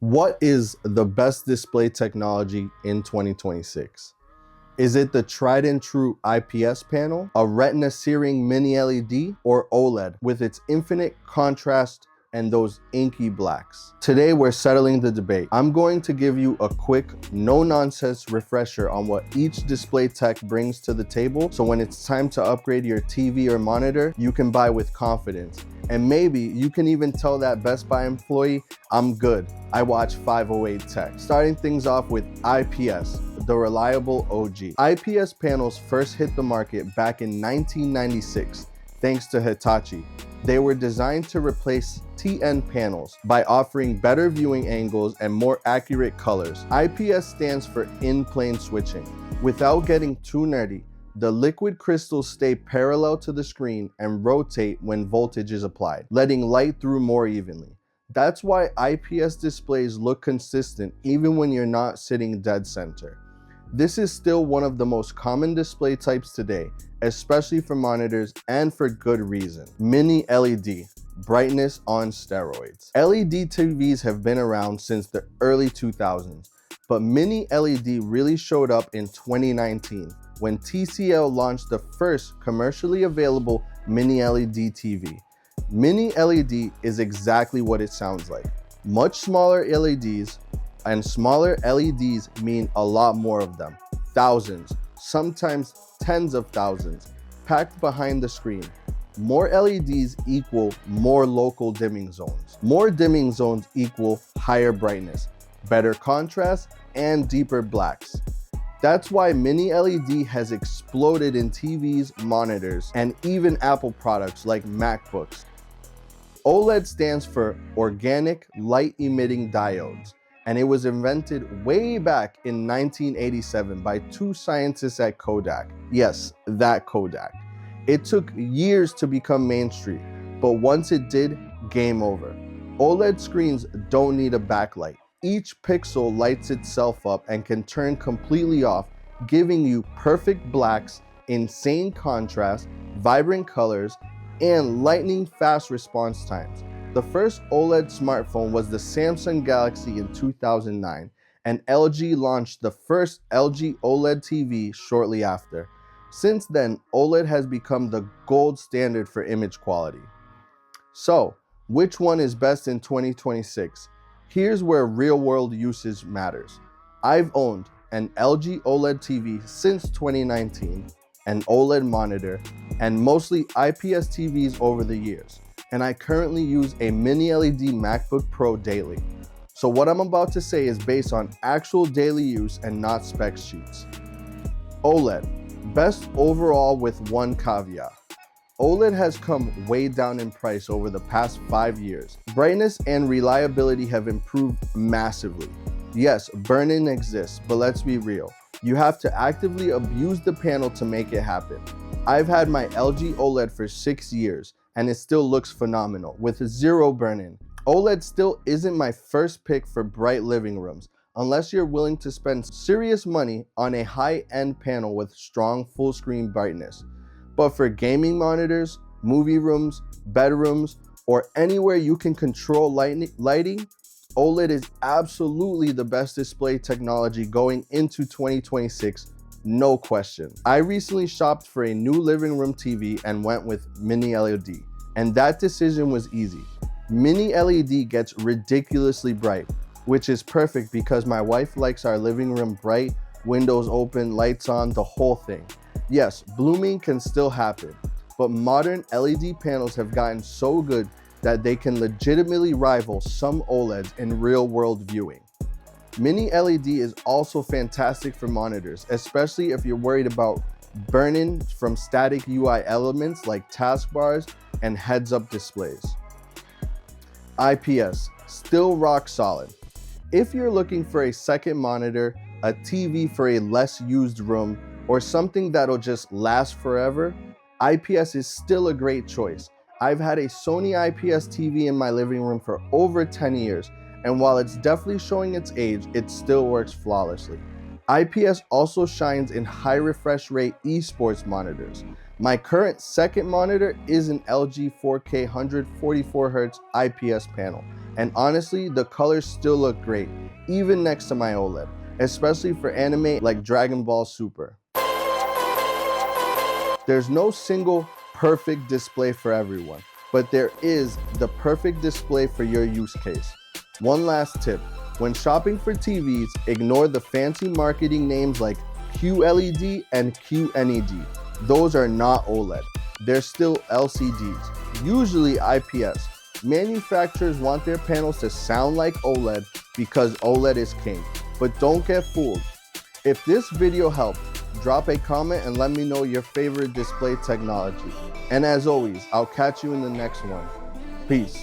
What is the best display technology in 2026? Is it the tried and true IPS panel, a retina searing mini LED, or OLED with its infinite contrast and those inky blacks? Today we're settling the debate. I'm going to give you a quick, no-nonsense refresher on what each display tech brings to the table, so when it's time to upgrade your TV or monitor, you can buy with confidence. And maybe you can even tell that Best Buy employee, I'm good, I watch 508 Tech. Starting things off with IPS, the reliable OG. IPS panels first hit the market back in 1996, thanks to Hitachi. They were designed to replace TN panels by offering better viewing angles and more accurate colors. IPS stands for in-plane switching. Without getting too nerdy, the liquid crystals stay parallel to the screen and rotate when voltage is applied, letting light through more evenly. That's why IPS displays look consistent even when you're not sitting dead center. This is still one of the most common display types today, especially for monitors, and for good reason. Mini LED, brightness on steroids. LED TVs have been around since the early 2000s, but mini LED really showed up in 2019 when TCL launched the first commercially available mini LED TV. Mini LED is exactly what it sounds like. Much smaller LEDs, and smaller LEDs mean a lot more of them. Thousands, sometimes tens of thousands, packed behind the screen. More LEDs equal more local dimming zones. More dimming zones equal higher brightness, better contrast, and deeper blacks. That's why mini LED has exploded in TVs, monitors, and even Apple products like MacBooks. OLED stands for Organic Light Emitting Diodes, and it was invented way back in 1987 by two scientists at Kodak. Yes, that Kodak. It took years to become mainstream, but once it did, game over. OLED screens don't need a backlight. Each pixel lights itself up and can turn completely off, giving you perfect blacks, insane contrast, vibrant colors, and lightning fast response times. The first OLED smartphone was the Samsung Galaxy in 2009, and LG launched the first LG OLED TV shortly after. Since then, OLED has become the gold standard for image quality. So, which one is best in 2026? Here's where real-world usage matters. I've owned an LG OLED TV since 2019, an OLED monitor, and mostly IPS TVs over the years, and I currently use a mini LED MacBook Pro daily. So what I'm about to say is based on actual daily use and not spec sheets. OLED, best overall with one caveat. OLED has come way down in price over the past 5 years. Brightness and reliability have improved massively. Yes, burn-in exists, but let's be real. You have to actively abuse the panel to make it happen. I've had my LG OLED for 6 years, and it still looks phenomenal, with zero burn-in. OLED still isn't my first pick for bright living rooms, unless you're willing to spend serious money on a high-end panel with strong full-screen brightness. But for gaming monitors, movie rooms, bedrooms, or anywhere you can control lighting, OLED is absolutely the best display technology going into 2026, no question. I recently shopped for a new living room TV and went with mini LED, and that decision was easy. Mini LED gets ridiculously bright, which is perfect because my wife likes our living room bright, windows open, lights on, the whole thing. Yes, blooming can still happen, but modern LED panels have gotten so good that they can legitimately rival some OLEDs in real-world viewing. Mini LED is also fantastic for monitors, especially if you're worried about burn-in from static UI elements like taskbars and heads-up displays. IPS, still rock solid. If you're looking for a second monitor, a TV for a less used room, or something that'll just last forever, IPS is still a great choice. I've had a Sony IPS TV in my living room for over 10 years, and while it's definitely showing its age, it still works flawlessly. IPS also shines in high refresh rate esports monitors. My current second monitor is an LG 4K 144Hz IPS panel, And honestly, the colors still look great, even next to my OLED, especially for anime like Dragon Ball Super. There's no single perfect display for everyone, but there is the perfect display for your use case. One last tip, when shopping for TVs, ignore the fancy marketing names like QLED and QNED. Those are not OLED. They're still LCDs, usually IPS. Manufacturers want their panels to sound like OLED because OLED is king. But don't get fooled. If this video helped, drop a comment and let me know your favorite display technology. And as always, I'll catch you in the next one. Peace.